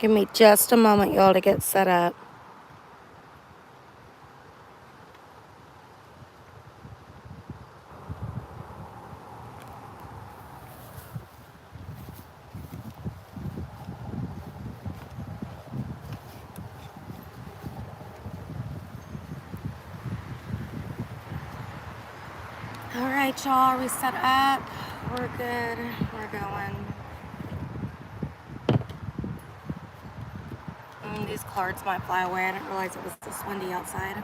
Give me just a moment, y'all, to get set up. All right, y'all, we set up. We're good. We're going. These cards might fly away. I didn't realize it was this windy outside.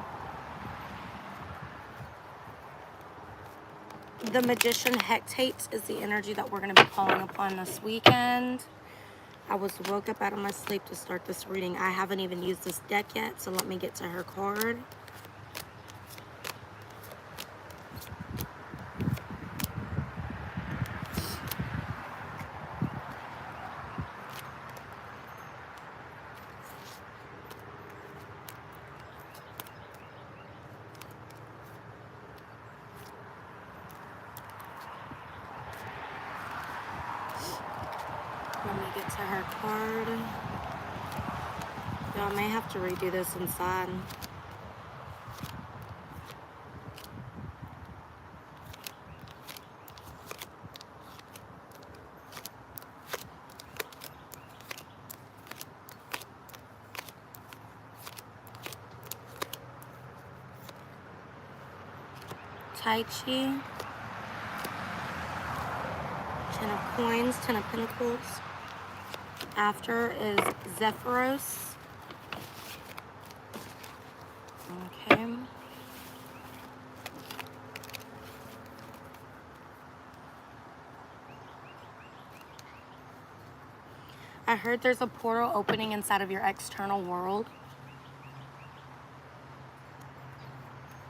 The Magician Hecate is the energy that we're going to be calling upon this weekend. I woke up out of my sleep to start this reading. I haven't even used this deck yet, so let me get to her card. Let me get to her card. Y'all may have to redo this inside. Tai Chi. 10 of Coins, 10 of Pentacles. After is Zephyros. Okay. I heard there's a portal opening inside of your external world.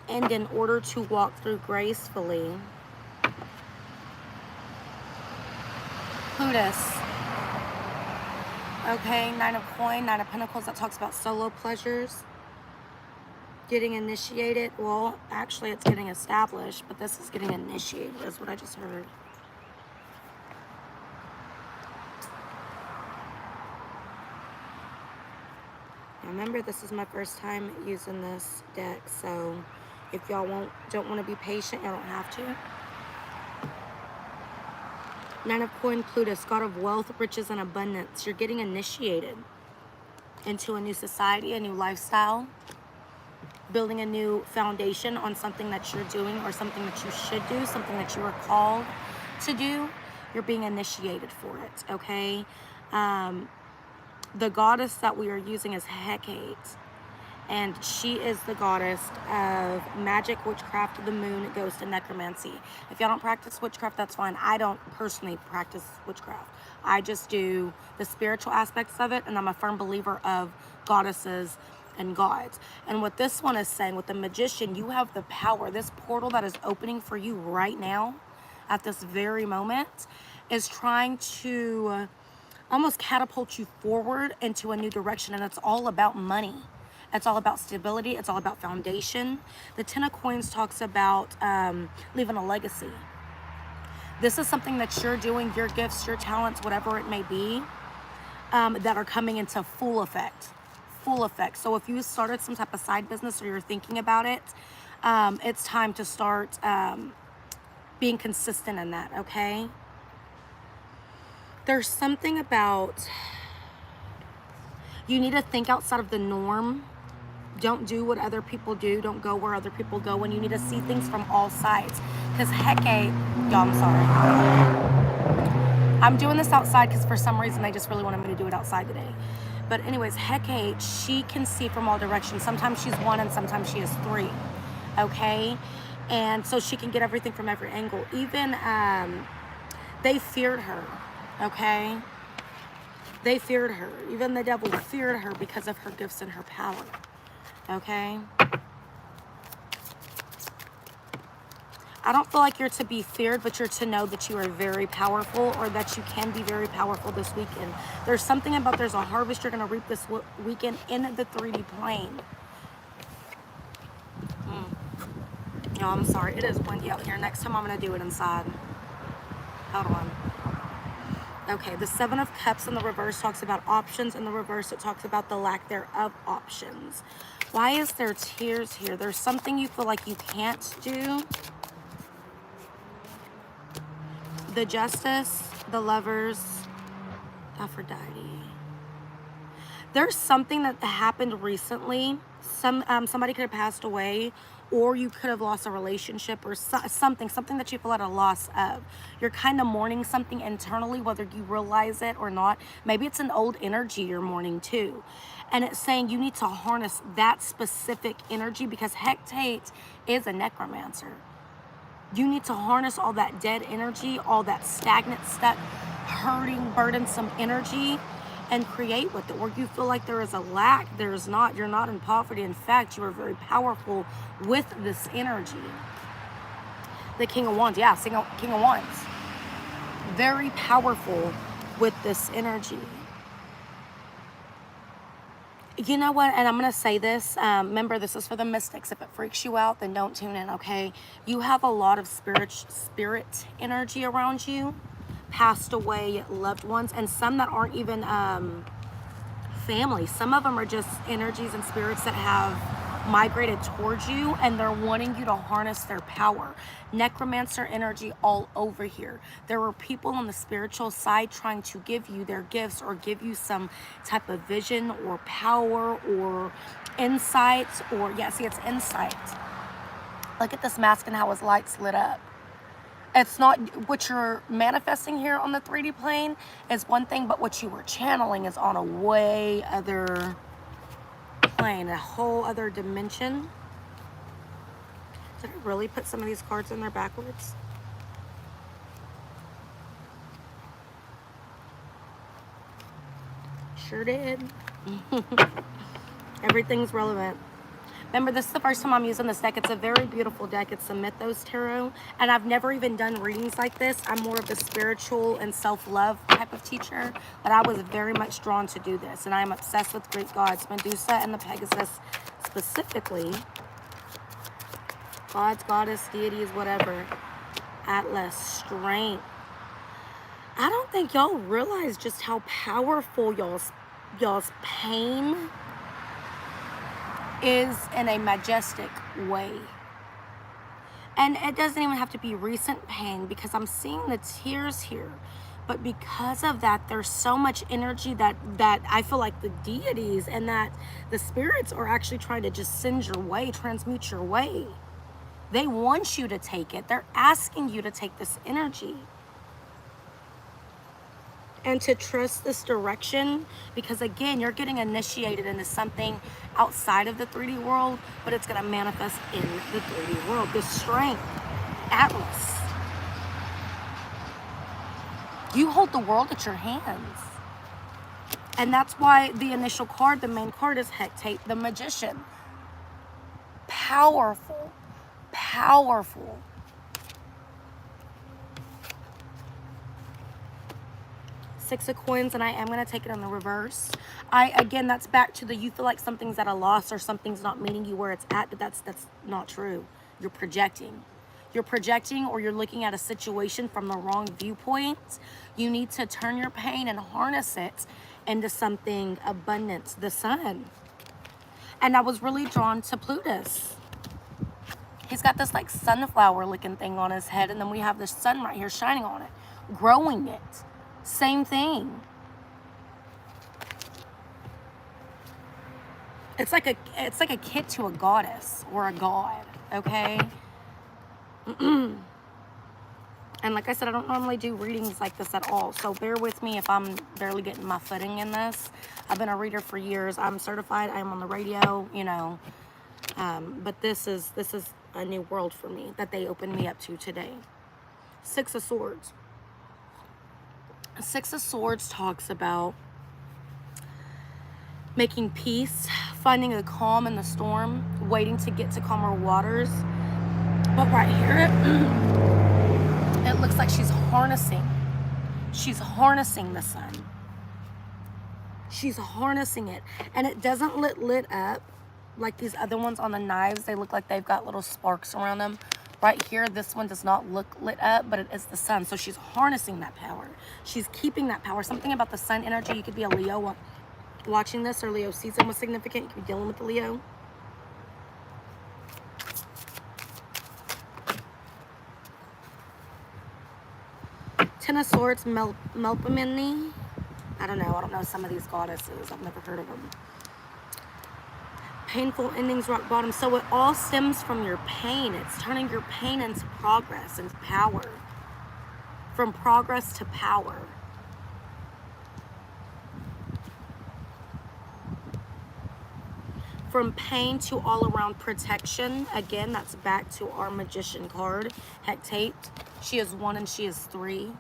And in order to walk through gracefully, Plutus. Okay, 9 of Coin, 9 of Pentacles, that talks about solo pleasures. Getting initiated. Well, actually it's getting established, but this is getting initiated, is what I just heard. Now remember, this is my first time using this deck, so if y'all don't want to be patient, you don't have to. 9 of Coin, Plutus, God of wealth, riches, and abundance. You're getting initiated into a new society, a new lifestyle, building a new foundation on something that you're doing or something that you should do, something that you are called to do. You're being initiated for it, okay? The goddess that we are using is Hecate, and she is the goddess of magic, witchcraft, the moon, ghost, and necromancy. If y'all don't practice witchcraft, that's fine. I don't personally practice witchcraft. I just do the spiritual aspects of it, and I'm a firm believer of goddesses and gods. And what this one is saying, with the Magician, you have the power. This portal that is opening for you right now, at this very moment, is trying to almost catapult you forward into a new direction, and it's all about money. It's all about stability. It's all about foundation. The 10 of Coins talks about leaving a legacy. This is something that you're doing, your gifts, your talents, whatever it may be, that are coming into full effect. Full effect. So if you started some type of side business or you're thinking about it, it's time to start being consistent in that, okay? There's something about, you need to think outside of the norm. Don't do what other people do. Don't go where other people go. And you need to see things from all sides. Because Hecate, y'all, I'm sorry. I'm doing this outside because for some reason they just really wanted me to do it outside today. But anyways, Hecate, she can see from all directions. Sometimes she's 1 and sometimes she is 3. Okay? And so she can get everything from every angle. Even, they feared her. Okay? They feared her. Even the devil feared her because of her gifts and her power. Okay? I don't feel like you're to be feared, but you're to know that you are very powerful, or that you can be very powerful this weekend. There's something about, there's a harvest you're going to reap this weekend in the 3D plane. No, I'm sorry. It is windy out here. Next time I'm going to do it inside. Hold on. Okay, the Seven of Cups in the reverse talks about options. In the reverse, it talks about the lack thereof options. Why is there tears here? There's something you feel like you can't do. The Justice, the Lovers, Aphrodite. There's something that happened recently. Somebody could have passed away, or you could have lost a relationship, or something that you feel at a loss of. You're kind of mourning something internally, whether you realize it or not. Maybe it's an old energy you're mourning too. And it's saying you need to harness that specific energy, because Hecate is a necromancer. You need to harness all that dead energy, all that stagnant, stuck, hurting, burdensome energy, and create with it. Where you feel like there is a lack, there is not. You're not in poverty. In fact, you are very powerful with this energy. The King of Wands, yeah, King of Wands. Very powerful with this energy. You know what, and I'm going to say this, remember, this is for the mystics. If it freaks you out, then don't tune in, okay? You have a lot of spirit energy around you, passed away loved ones, and some that aren't even family. Some of them are just energies and spirits that have migrated towards you, and they're wanting you to harness their power. Necromancer energy all over here. There are people on the spiritual side trying to give you their gifts, or give you some type of vision or power or insight, or yeah, see, it's insight. Look at this mask and how his lights lit up. It's not what you're manifesting here on the 3D plane is one thing, but what you were channeling is on a way other plane, a whole other dimension. Did I really put some of these cards in there backwards? Sure did. Everything's relevant. Remember, this is the first time I'm using this deck. It's a very beautiful deck. It's a Mythos Tarot. And I've never even done readings like this. I'm more of the spiritual and self-love type of teacher. But I was very much drawn to do this. And I am obsessed with Greek gods, Medusa and the Pegasus specifically. Gods, goddess, deities, whatever. Atlas, strength. I don't think y'all realize just how powerful y'all's pain is in a majestic way. And it doesn't even have to be recent pain, because I'm seeing the tears here. But because of that, there's so much energy that I feel like the deities and that the spirits are actually trying to just send your way, transmute your way. They want you to take it. They're asking you to take this energy and to trust this direction, because again, you're getting initiated into something outside of the 3D world, but it's going to manifest in the 3D world. The strength, Atlas. You hold the world at your hands. And that's why the initial card, the main card, is Hecate, the Magician. Powerful, powerful. Six of Coins, and I am going to take it on the reverse. Again, that's back to the, you feel like something's at a loss or something's not meeting you where it's at, but that's not true. You're projecting. You're projecting, or you're looking at a situation from the wrong viewpoint. You need to turn your pain and harness it into something abundant. The Sun. And I was really drawn to Plutus. He's got this like sunflower looking thing on his head, and then we have the sun right here shining on it, growing it. Same thing. It's like a kid to a goddess or a god, okay? And like I said, I don't normally do readings like this at all, so bear with me if I'm barely getting my footing in this. I've been a reader for years. I'm certified. I'm on the radio, you know. But this is a new world for me that they opened me up to today. Six of Swords. Six of Swords talks about making peace, finding a calm in the storm, waiting to get to calmer waters. But right here, it looks like she's harnessing. She's harnessing the sun. She's harnessing it. And it doesn't lit up like these other ones on the knives. They look like they've got little sparks around them. Right here, this one does not look lit up, but it is the sun. So she's harnessing that power. She's keeping that power. Something about the sun energy. You could be a Leo watching this, or Leo season was significant. You could be dealing with the Leo. Ten of Swords, Melpomene. I don't know some of these goddesses. I've never heard of them. Painful endings, rock bottom. So it all stems from your pain. It's turning your pain into progress and power. From progress to power. From pain to all around protection. Again, that's back to our Magician card. Hecate. She is 1 and she is 3.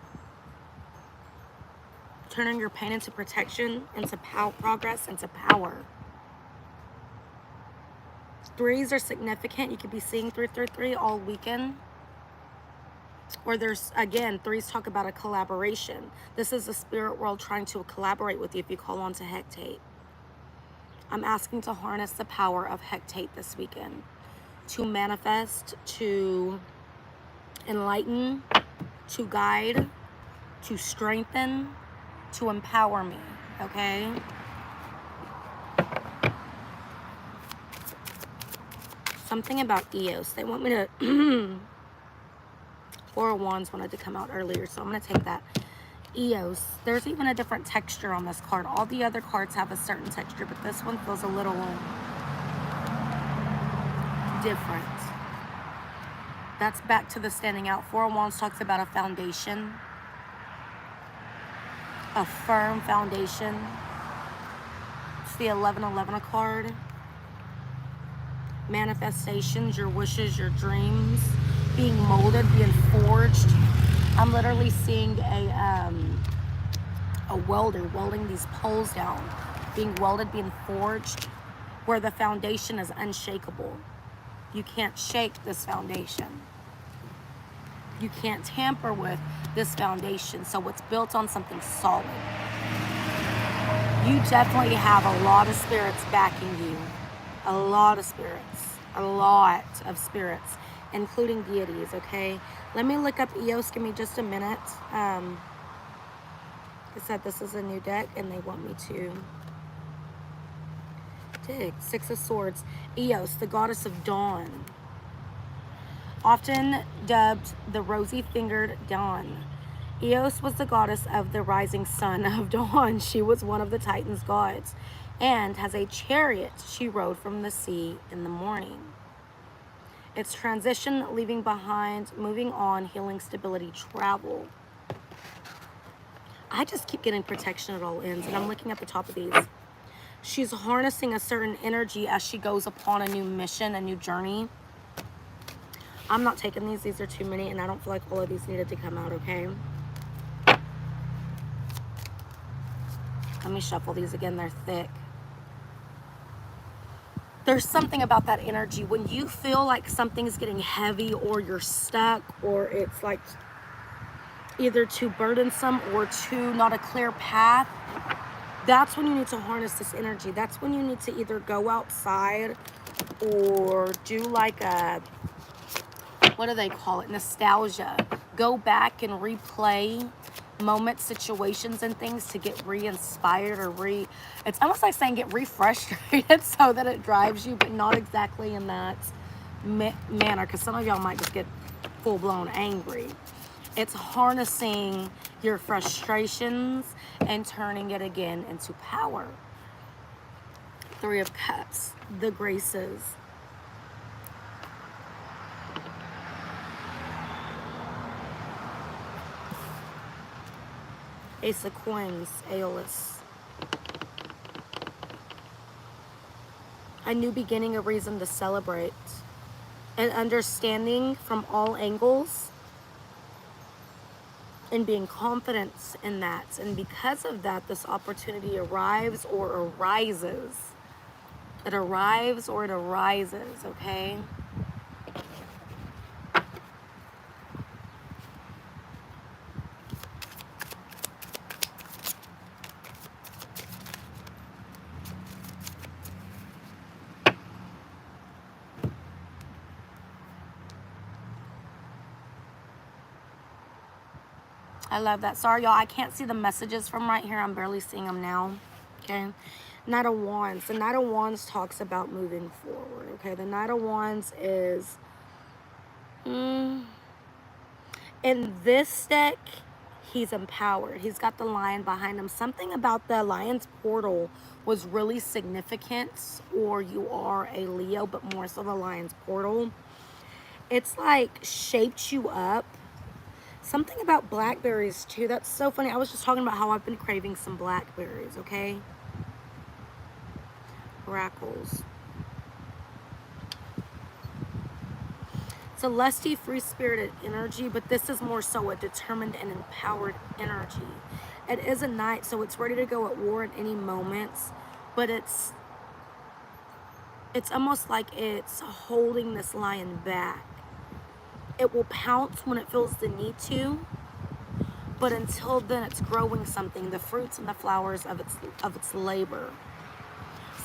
Turning your pain into protection, into progress, into power. 3s are significant. You could be seeing 333 all weekend. Or there's, again, 3s talk about a collaboration. This is the spirit world trying to collaborate with you if you call on to Hecate. I'm asking to harness the power of Hecate this weekend. To manifest, to enlighten, to guide, to strengthen, to empower me, okay? Something about Eos. They want me to... Four of Wands wanted to come out earlier, so I'm going to take that. Eos. There's even a different texture on this card. All the other cards have a certain texture, but this one feels a little different. That's back to the standing out. Four of Wands talks about a foundation. A firm foundation. It's the 1111 card. Manifestations, your wishes, your dreams, being molded, being forged. I'm literally seeing a welder welding these poles down, being welded, being forged, where the foundation is unshakable. You can't shake this foundation. You can't tamper with this foundation. So it's built on something solid. You definitely have a lot of spirits backing you. A lot of spirits. A lot of spirits, including deities, okay? Let me look up Eos. Give me just a minute. Like I said, this is a new deck, and they want me to dig. 6 of Swords. Eos, the goddess of dawn. Often dubbed the rosy-fingered dawn. Eos was the goddess of the rising sun of dawn. She was one of the Titans' gods, and has a chariot she rode from the sea in the morning. It's transition, leaving behind, moving on, healing, stability, travel. I just keep getting protection at all ends, and I'm looking at the top of these. She's harnessing a certain energy as she goes upon a new mission, a new journey. I'm not taking these. These are too many, and I don't feel like all of these needed to come out, okay? Let me shuffle these again. They're thick. There's something about that energy. When you feel like something's getting heavy, or you're stuck, or it's like either too burdensome or too not a clear path, that's when you need to harness this energy. That's when you need to either go outside or do like a, what do they call it? Nostalgia. Go back and replay moments, situations, and things to get re-inspired or it's almost like saying get re-frustrated so that it drives you, but not exactly in that manner, because some of y'all might just get full-blown angry. It's harnessing your frustrations and turning it again into power. 3 of Cups, the Graces. Ace of Coins, Aeolus. A new beginning, a reason to celebrate. An understanding from all angles. And being confident in that. And because of that, this opportunity arrives or arises. It arrives or it arises, okay? I love that. Sorry, y'all. I can't see the messages from right here. I'm barely seeing them now. Okay. Knight of Wands. The Knight of Wands talks about moving forward. Okay. The Knight of Wands is... in this deck, he's empowered. He's got the lion behind him. Something about the lion's portal was really significant, or you are a Leo, but more so the lion's portal. It's like shaped you up. Something about blackberries too. That's so funny. I was just talking about how I've been craving some blackberries, okay? Oracles. It's a lusty, free-spirited energy, but this is more so a determined and empowered energy. It is a knight, so it's ready to go at war at any moment, but it's almost like it's holding this lion back. It will pounce when it feels the need to, but until then it's growing something, the fruits and the flowers of its labor.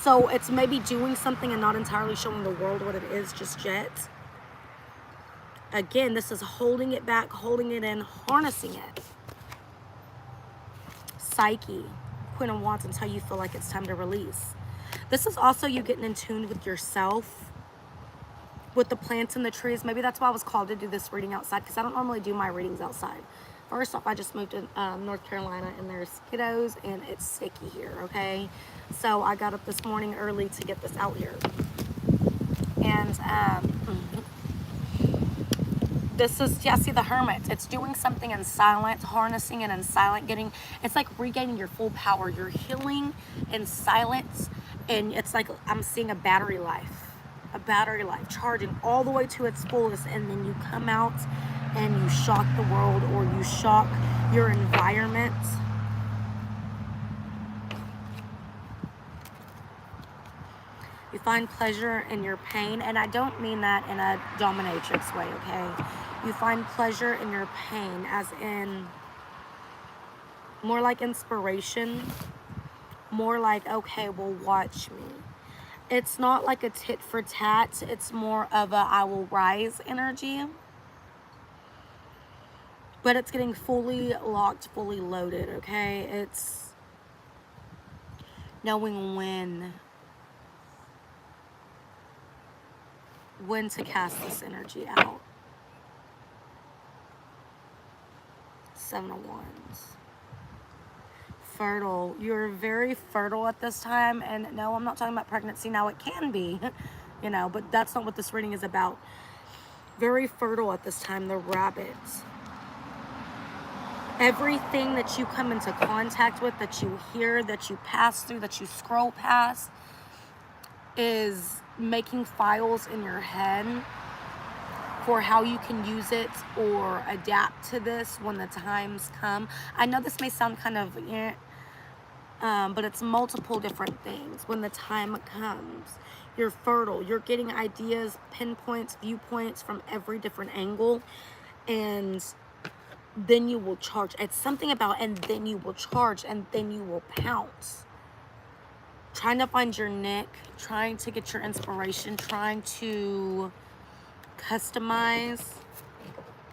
So it's maybe doing something and not entirely showing the world what it is just yet. Again, this is holding it back, holding it in, harnessing it. Psyche, Queen of Wands, until you feel like it's time to release. This is also you getting in tune with yourself, with the plants and the trees. Maybe that's why I was called to do this reading outside, because I don't normally do my readings outside. First off, I just moved to North Carolina, and there's kiddos, and it's sticky here, okay? So I got up this morning early to get this out here. And this is, yeah, see the Hermit. It's doing something in silence, harnessing it in silence, it's like regaining your full power. You're healing in silence, and it's like I'm seeing a battery life, charging all the way to its fullest, and then you come out and you shock the world, or you shock your environment. You find pleasure in your pain, and I don't mean that in a dominatrix way, okay? You find pleasure in your pain, as in more like inspiration, more like, okay, well, watch me. It's not like a tit for tat. It's more of a I will rise energy. But it's getting fully locked, fully loaded, okay? It's knowing when to cast this energy out. Seven of Wands. Fertile. You're very fertile at this time. And no, I'm not talking about pregnancy. Now, it can be, you know, but that's not what this reading is about. Very fertile at this time. The Rabbits. Everything that you come into contact with, that you hear, that you pass through, that you scroll past, is making files in your head for how you can use it or adapt to this when the times come. I know this may sound kind of, but it's multiple different things. When the time comes, you're fertile. You're getting ideas, pinpoints, viewpoints from every different angle, and then you will charge. It's something about, and then you will charge, and then you will pounce. Trying to find your nick, trying to get your inspiration, trying to customize,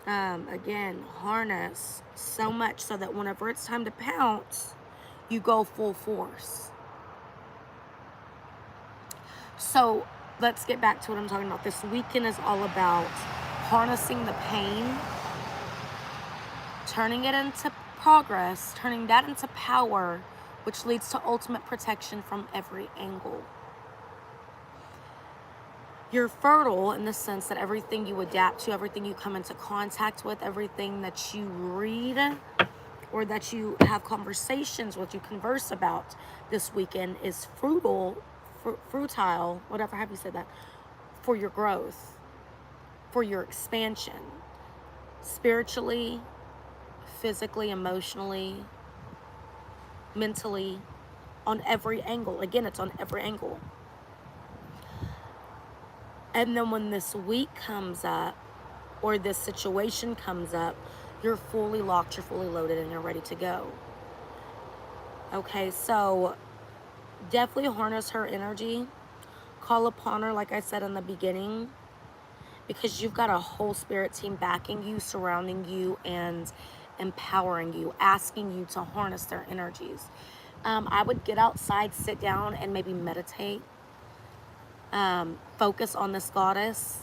again, harness so much so that whenever it's time to pounce, you go full force. So let's get back to what I'm talking about. This weekend is all about harnessing the pain, turning it into progress, turning that into power, which leads to ultimate protection from every angle. You're fertile in the sense that everything you adapt to, everything you come into contact with, everything that you read or that you have conversations with, you converse about this weekend is fruitile, whatever have you said that, for your growth, for your expansion, spiritually, physically, emotionally, mentally, on every angle. Again, it's on every angle. And then when this week comes up, or this situation comes up, you're fully locked, you're fully loaded, and you're ready to go. Okay, so definitely harness her energy. Call upon her, like I said in the beginning, because you've got a whole spirit team backing you, surrounding you, and empowering you, asking you to harness their energies. I would get outside, sit down, and maybe meditate. Focus on this goddess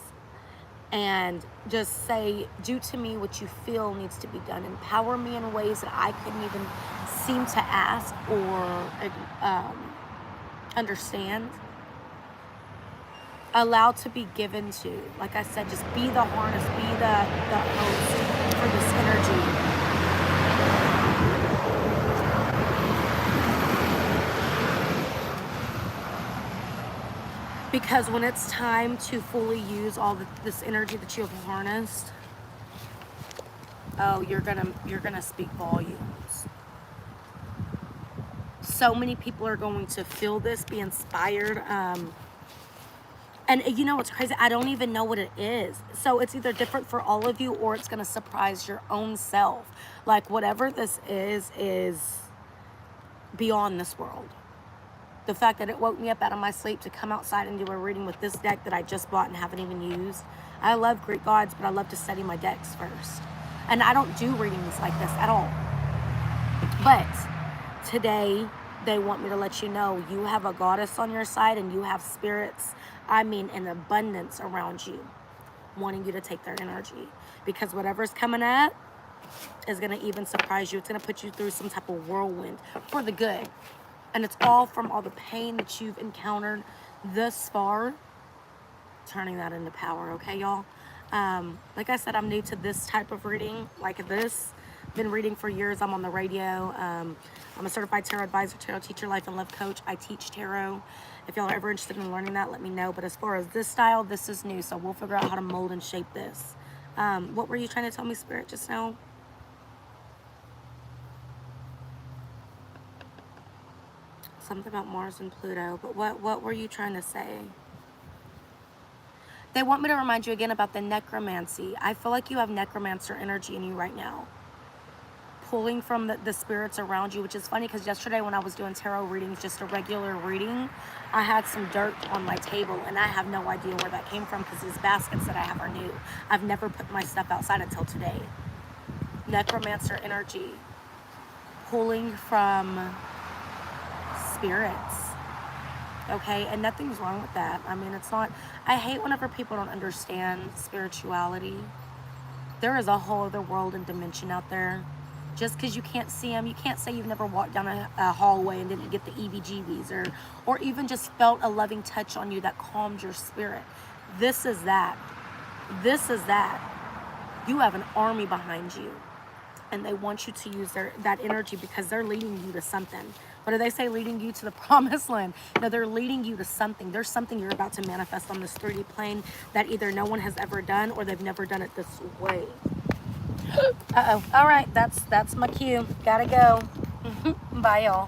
and just say, do to me what you feel needs to be done. Empower me in ways that I couldn't even seem to ask or understand. Allow to be given to. Like I said, just be the harness, be the host for this energy. Because when it's time to fully use all this energy that you have harnessed, oh, you're gonna speak volumes. So many people are going to feel this, be inspired. And you know what's crazy? I don't even know what it is. So it's either different for all of you, or it's gonna surprise your own self. Like whatever this is beyond this world. The fact that it woke me up out of my sleep to come outside and do a reading with this deck that I just bought and haven't even used. I love Greek gods, but I love to study my decks first. And I don't do readings like this at all. But today, they want me to let you know you have a goddess on your side and you have spirits, I mean, in abundance around you, wanting you to take their energy. Because whatever's coming up is going to even surprise you. It's going to put you through some type of whirlwind for the good. And it's all from all the pain that you've encountered thus far, turning that into power, okay, y'all? Like I said, I'm new to this type of reading, like this. Been reading for years. I'm on the radio. I'm a certified tarot advisor, tarot teacher, life and love coach. I teach tarot. If y'all are ever interested in learning that, let me know. But as far as this style, this is new, so we'll figure out how to mold and shape this. What were you trying to tell me, Spirit, just now? Something about Mars and Pluto, but what were you trying to say? They want me to remind you again about the necromancy. I feel like you have necromancer energy in you right now, pulling from the spirits around you, which is funny because yesterday when I was doing tarot readings, just a regular reading, I had some dirt on my table and I have no idea where that came from because these baskets that I have are new. I've never put my stuff outside until today. Necromancer energy, pulling from spirits, okay? And nothing's wrong with that. I mean, it's not, I hate whenever people don't understand spirituality. There is a whole other world and dimension out there. Just because you can't see them, you can't say you've never walked down a hallway and didn't get the EBGBs, or even just felt a loving touch on you that calmed your spirit. This is that. This is that. You have an army behind you, and they want you to use that energy because they're leading you to something. What do they say? Leading you to the promised land. No, they're leading you to something. There's something you're about to manifest on this 3D plane that either no one has ever done or they've never done it this way. Uh-oh. All right, that's my cue. Gotta go. Bye, y'all.